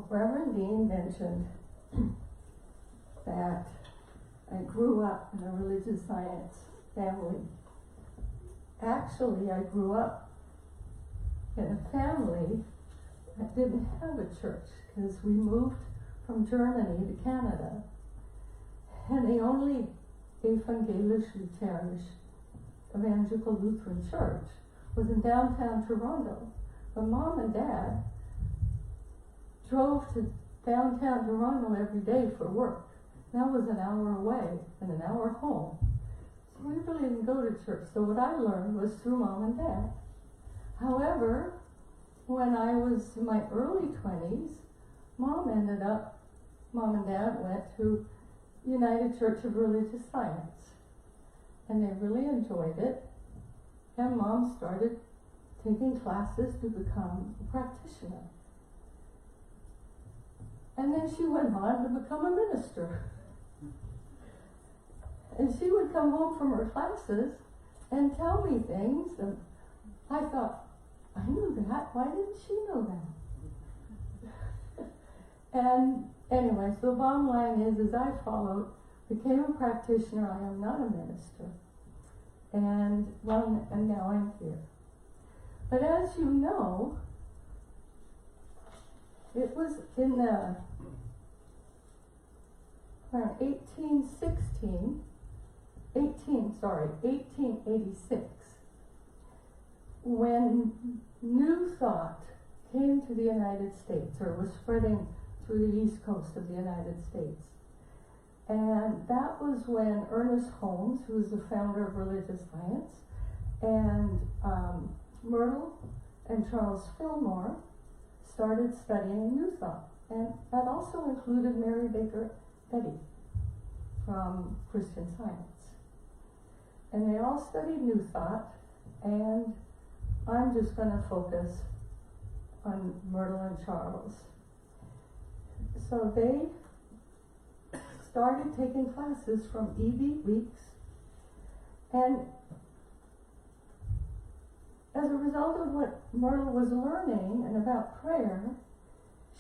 Reverend Dean mentioned that I grew up in a religious science family. Actually, I grew up in a family that didn't have a church because we moved from Germany to Canada. And the only Evangelisch Lutherisch Evangelical Lutheran Church was in downtown Toronto. But Mom and Dad drove to downtown Toronto every day for work. That was an hour away and an hour home. So we really didn't go to church. So what I learned was through Mom and Dad. However, when I was in my early 20s, Mom and Dad went to United Church of Religious Science. And they really enjoyed it. And Mom started taking classes to become a practitioner. And then she went on to become a minister. And she would come home from her classes and tell me things, and I thought, I knew that, why didn't she know that? And anyway, so the bottom line is I followed, became a practitioner. I am not a minister. And now I'm here. But as you know, it was in around 1886, when New Thought came to the United States, or was spreading through the east coast of the United States. And that was when Ernest Holmes, who was the founder of religious science, and Myrtle and Charles Fillmore started studying New Thought. And that also included Mary Baker Eddy from Christian Science. And they all studied New Thought, and I'm just going to focus on Myrtle and Charles. So they started taking classes from E.B. Weeks, and as a result of what Myrtle was learning and about prayer,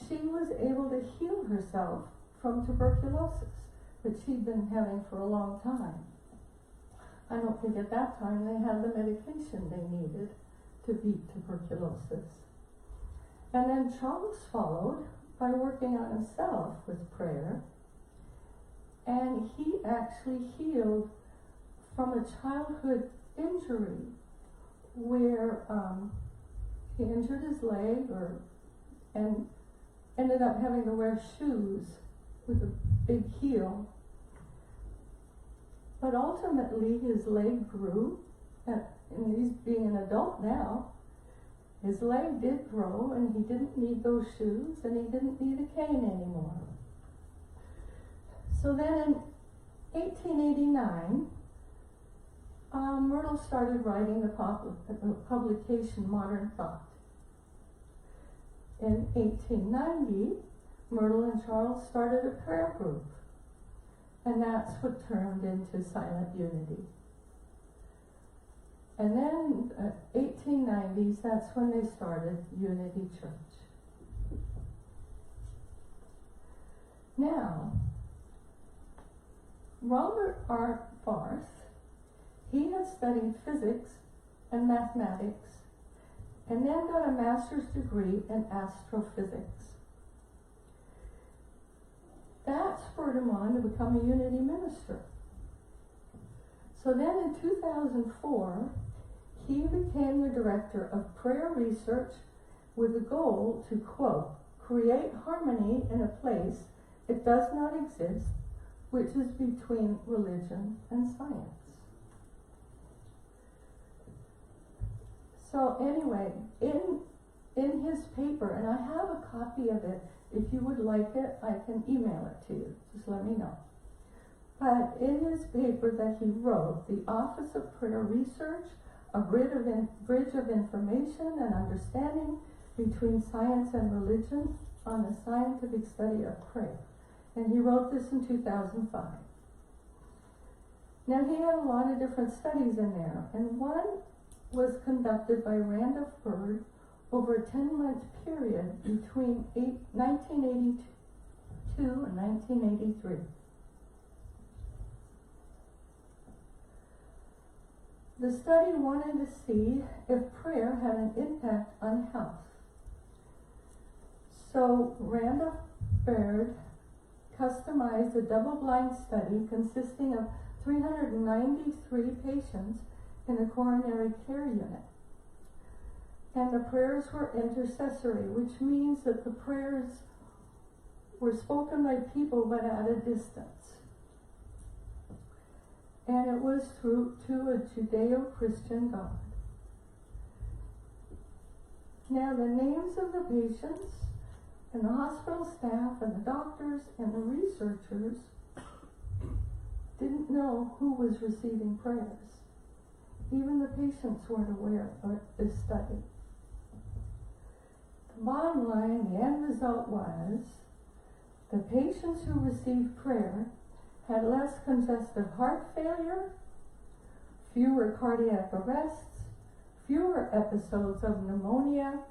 she was able to heal herself from tuberculosis that she'd been having for a long time. I don't think at that time they had the medication they needed to beat tuberculosis. And then Charles followed by working on himself with prayer, and he actually healed from a childhood injury where he injured his leg and ended up having to wear shoes with a big heel. But ultimately his leg grew, and he's being an adult now. His leg did grow, and he didn't need those shoes, and he didn't need a cane anymore. So then in 1889, Myrtle started writing the publication Modern Thought. In 1890, Myrtle and Charles started a prayer group, and that's what turned into Silent Unity. And then 1890s, that's when they started Unity Church. Now, Robert R. Barth, he had studied physics and mathematics, and then got a master's degree in astrophysics. That spurred him on to become a Unity minister. So then in 2004, he became the director of prayer research with the goal to, quote, create harmony in a place that does not exist, which is between religion and science. So anyway, in his paper, and I have a copy of it, if you would like it, I can email it to you, just let me know. But in his paper that he wrote, The Office of Prayer Research, a bridge of information and understanding between science and religion on the scientific study of prayer. And he wrote this in 2005. Now he had a lot of different studies in there, and one was conducted by Randolph Bird over a 10-month period between 1982 and 1983. The study wanted to see if prayer had an impact on health. So Randolph Baird customized a double-blind study consisting of 393 patients in a coronary care unit. And the prayers were intercessory, which means that the prayers were spoken by people but at a distance. And it was to a Judeo-Christian God. Now the names of the patients and the hospital staff and the doctors and the researchers didn't know who was receiving prayers. Even the patients weren't aware of this study. The bottom line, the end result was the patients who received prayer had less congestive heart failure, fewer cardiac arrests, fewer episodes of pneumonia,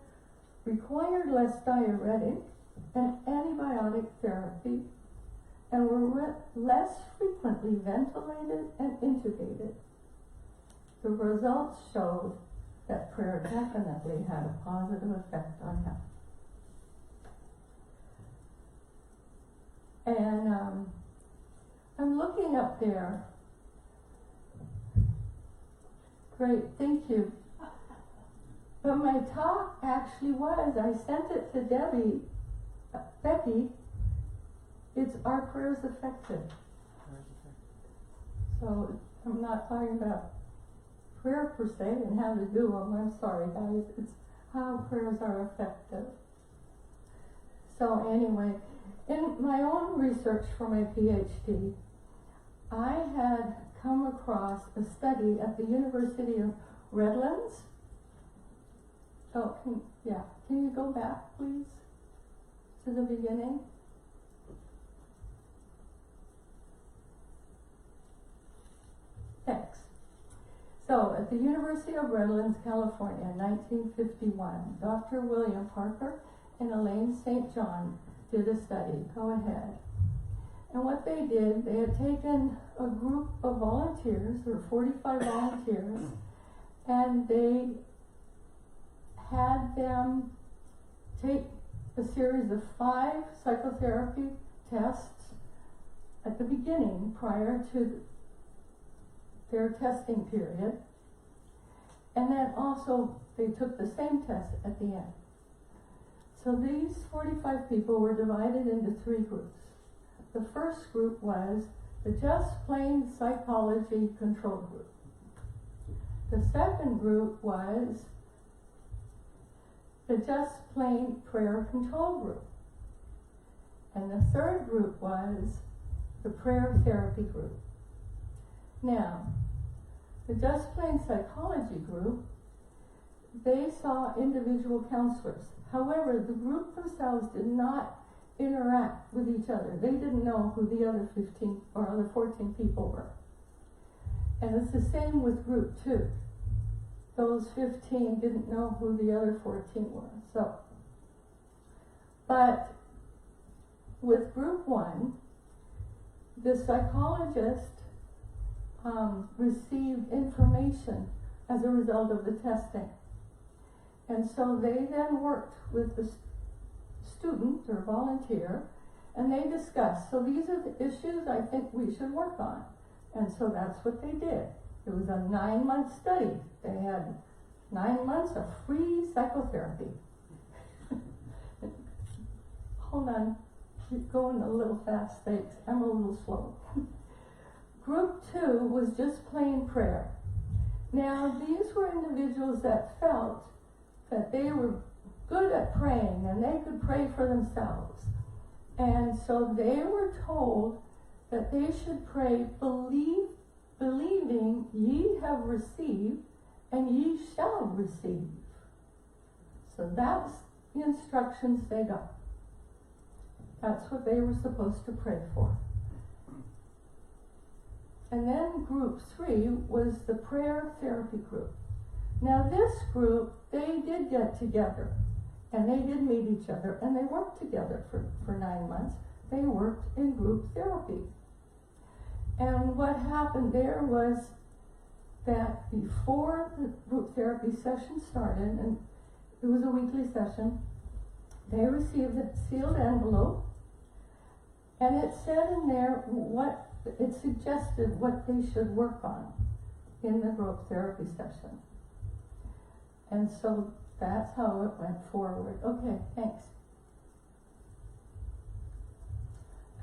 required less diuretic and antibiotic therapy, and were less frequently ventilated and intubated. The results showed that prayer definitely had a positive effect on health. And I'm looking up there. Great, thank you. But my talk actually was, I sent it to Becky, it's Are Prayers Effective? So I'm not talking about prayer per se and how to do them, I'm sorry guys, it's how prayers are effective. So anyway, in my own research for my PhD, I had come across a study at the University of Redlands. Oh, can you go back please to the beginning? Thanks. So, at the University of Redlands, California, in 1951, Dr. William Parker and Elaine St. John did a study. Go ahead. And what they did, they had taken a group of volunteers, there were 45 volunteers, and they had them take a series of 5 psychotherapy tests at the beginning prior to their testing period, and then also they took the same test at the end. So these 45 people were divided into 3 groups. The first group was the Just Plain Psychology Control Group. The second group was the Just Plain Prayer Control Group. And the third group was the Prayer Therapy Group. Now, the Just Plain Psychology Group, they saw individual counselors. However, the group themselves did not interact with each other. They didn't know who the other 15 or other 14 people were. And it's the same with group 2. Those 15 didn't know who the other 14 were. So, but with group 1, the psychologist received information as a result of the testing. And so they then worked with the student or volunteer, and they discussed, so these are the issues I think we should work on. And so that's what they did. It was a 9-month study. They had 9 months of free psychotherapy. Hold on, keep going a little fast, thanks. I'm a little slow. Group 2 was just plain prayer. Now, these were individuals that felt that they were good at praying and they could pray for themselves. And so they were told that they should pray, believing ye have received and ye shall receive. So that's the instructions they got. That's what they were supposed to pray for. And then group 3 was the prayer therapy group. Now this group, they did get together, and they did meet each other, and they worked together for 9 months. They worked in group therapy. And what happened there was that before the group therapy session started, and it was a weekly session, they received a sealed envelope, and it said in there it suggested what they should work on in the group therapy session. And so that's how it went forward. Okay, thanks.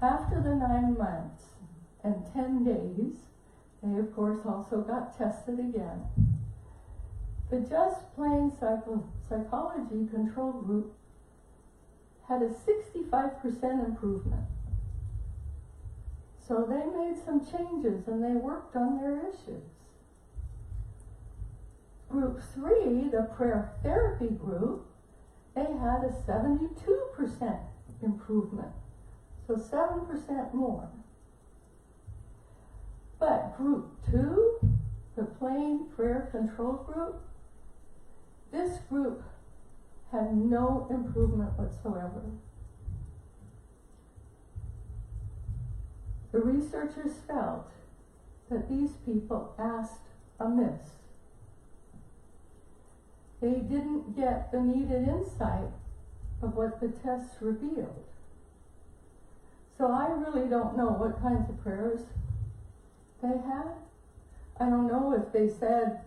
After the 9 months and 10 days, they of course also got tested again. The Just Plain Psychology control group had a 65% improvement. So they made some changes and they worked on their issues. Group 3, the prayer therapy group, they had a 72% improvement. So 7% more. But group 2, the plain prayer control group, this group had no improvement whatsoever. The researchers felt that these people asked amiss. They didn't get the needed insight of what the tests revealed. So I really don't know what kinds of prayers they had. I don't know if they said,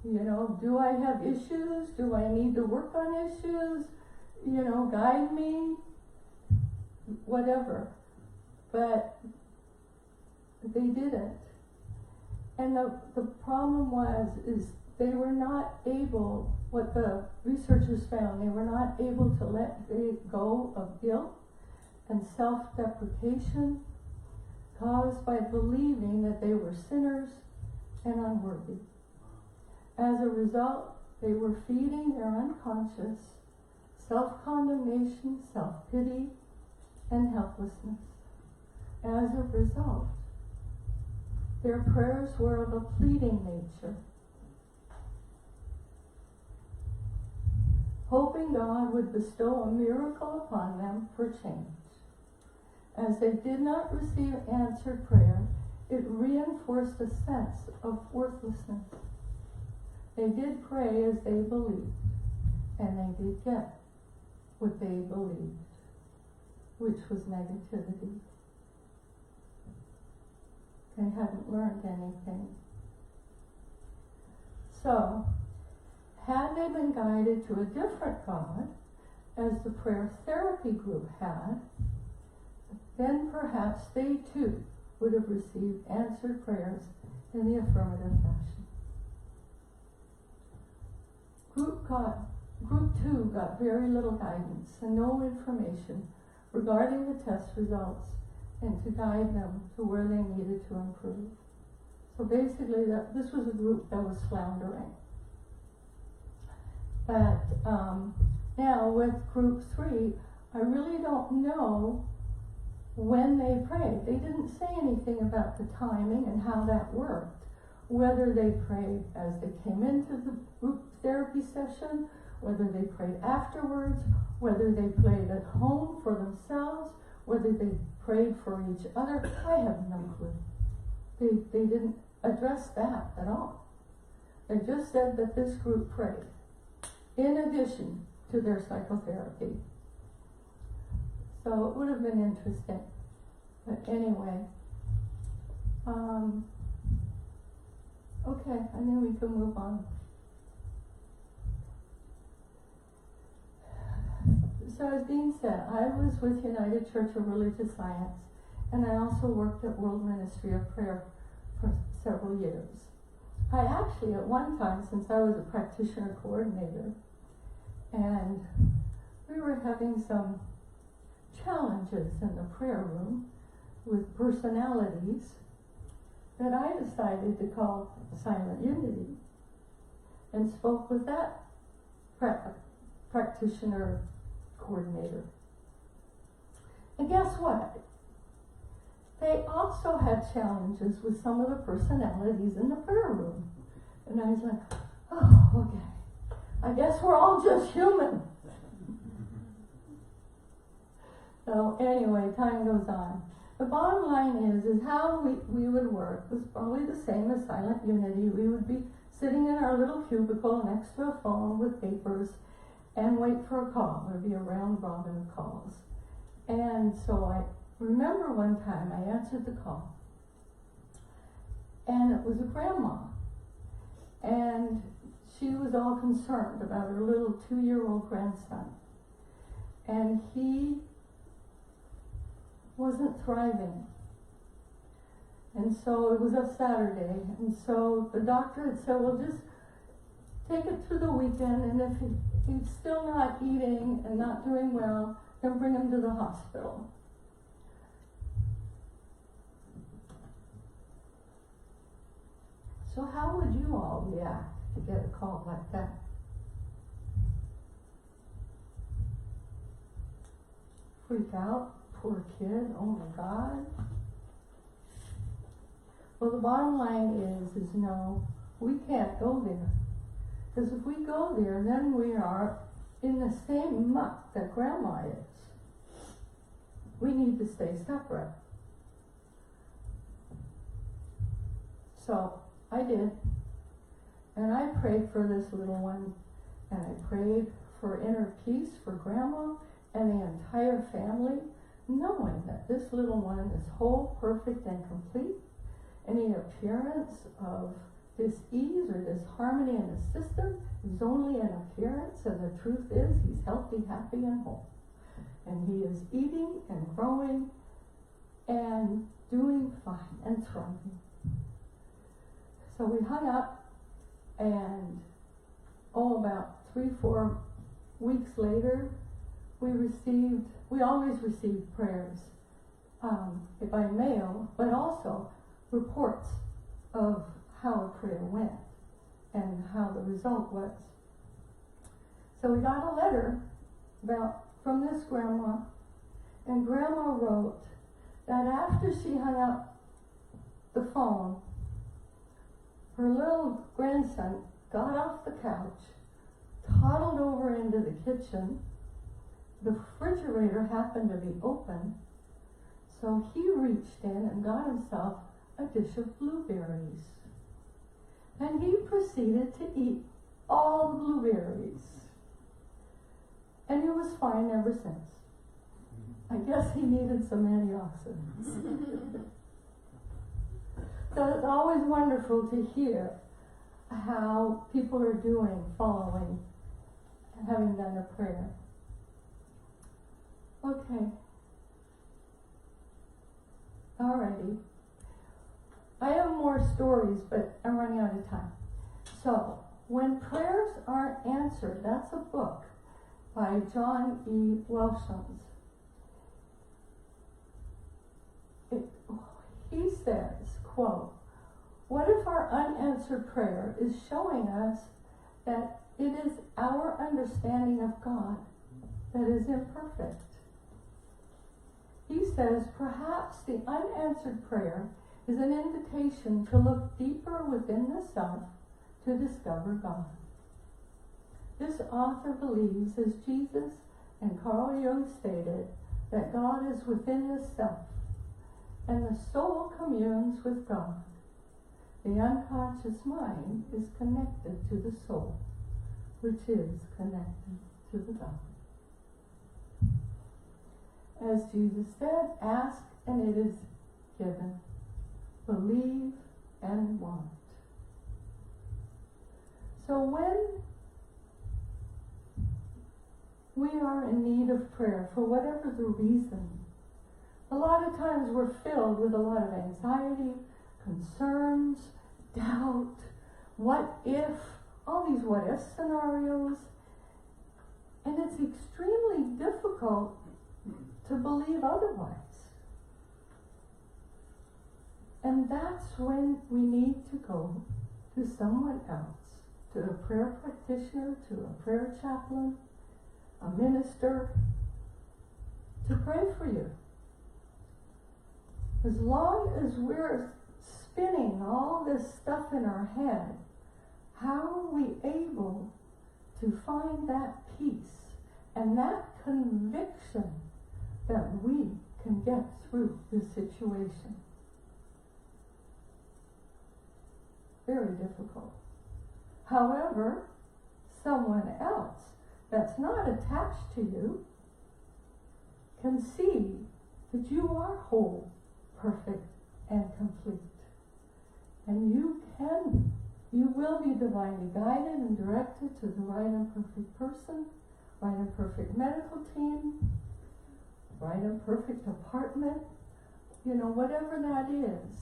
do I have issues? Do I need to work on issues? Guide me? Whatever. But they didn't. And the problem is they were not able, what the researchers found, they were not able to let go of guilt and self-deprecation caused by believing that they were sinners and unworthy. As a result, they were feeding their unconscious self-condemnation, self-pity, and helplessness. As a result, their prayers were of a pleading nature, hoping God would bestow a miracle upon them for change. As they did not receive answered prayer, it reinforced a sense of worthlessness. They did pray as they believed, and they did get what they believed, which was negativity. They hadn't learned anything. So, had they been guided to a different God, as the prayer therapy group had, then perhaps they too would have received answered prayers in the affirmative fashion. Group 2 got very little guidance and no information regarding the test results and to guide them to where they needed to improve. So basically, this was a group that was floundering. But now with group 3, I really don't know when they prayed. They didn't say anything about the timing and how that worked. Whether they prayed as they came into the group therapy session, whether they prayed afterwards, whether they prayed at home for themselves, whether they prayed for each other, I have no clue. They didn't address that at all. They just said that this group prayed in addition to their psychotherapy. So it would have been interesting. But anyway, okay, I think we can move on. So as Dean said, I was with United Church of Religious Science, and I also worked at World Ministry of Prayer for several years. I actually, at one time, since I was a practitioner coordinator, and we were having some challenges in the prayer room with personalities, that I decided to call Silent Unity and spoke with that practitioner coordinator. And guess what? They also had challenges with some of the personalities in the prayer room. And I was like, oh, okay. I guess we're all just human. So anyway, time goes on. The bottom line is how we would work was probably the same as Silent Unity. We would be sitting in our little cubicle next to a phone with papers and wait for a call. There'd be a round robin of calls. And so I remember one time I answered the call. And it was a grandma. And she was all concerned about her little 2-year-old grandson. And he wasn't thriving. And so it was a Saturday. And so the doctor had said, well, just take it through the weekend. And if he's still not eating and not doing well, then bring him to the hospital. So how would you all react to get a call like that? Freak out? Poor kid, oh my God. Well, the bottom line is no, we can't go there. Because if we go there, then we are in the same muck that Grandma is. We need to stay separate. So I did. And I prayed for this little one. And I prayed for inner peace for Grandma and the entire family, knowing that this little one is whole, perfect, and complete. Any appearance of dis-ease or disharmony in the system is only an appearance, and the truth is he's healthy, happy, and whole. And he is eating and growing and doing fine and thriving. So we hung up, and about 3-4 weeks later, we always received prayers by mail, but also reports of how a prayer went and how the result was. So we got a letter from this grandma, and Grandma wrote that after she hung up the phone, her little grandson got off the couch, toddled over into the kitchen. The refrigerator happened to be open, so he reached in and got himself a dish of blueberries. And he proceeded to eat all the blueberries. And he was fine ever since. I guess he needed some antioxidants. So it's always wonderful to hear how people are doing following having done a prayer. Okay. Alrighty. I have more stories, but I'm running out of time. So, When Prayers Aren't Answered, that's a book by John E. Welshons. He says, quote, "What if our unanswered prayer is showing us that it is our understanding of God that is imperfect?" He says, perhaps the unanswered prayer is an invitation to look deeper within the self to discover God. This author believes, as Jesus and Carl Jung stated, that God is within the self, and the soul communes with God. The unconscious mind is connected to the soul, which is connected to the God. As Jesus said, ask and it is given. Believe and want. So when we are in need of prayer, for whatever the reason, a lot of times we're filled with a lot of anxiety, concerns, doubt, what if, all these what if scenarios, and it's extremely difficult to believe otherwise. And that's when we need to go to someone else, to a prayer practitioner, to a prayer chaplain, a minister, to pray for you. As long as we're spinning all this stuff in our head How are we able to find that peace and that conviction that we can get through this situation? Very difficult. However, someone else that's not attached to you can see that you are whole, perfect, and complete. And you will be divinely guided and directed to the right and perfect person, right and perfect medical team, right and perfect apartment, whatever that is.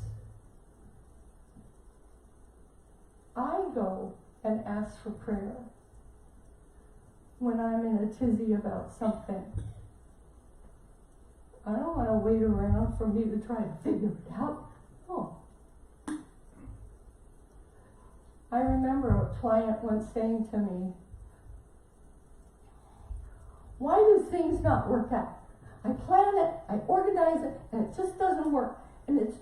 I go and ask for prayer when I'm in a tizzy about something. I don't want to wait around for me to try to figure it out. Oh. I remember a client once saying to me, why do things not work out? I plan it, I organize it, and it just doesn't work. And it's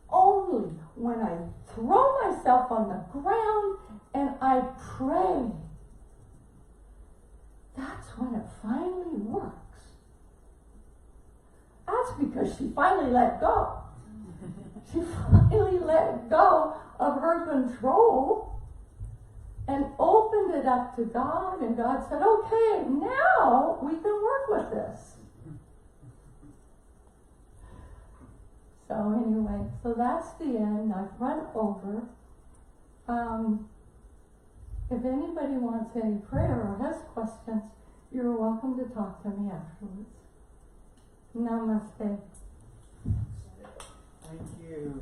only when I throw myself on the ground and I pray, that's when it finally works. That's because she finally let go. She finally let go of her control and opened it up to God, and God said, okay, now we can work with this. So anyway, so that's the end. I've run over. If anybody wants any prayer or has questions, you're welcome to talk to me afterwards. Namaste. Thank you.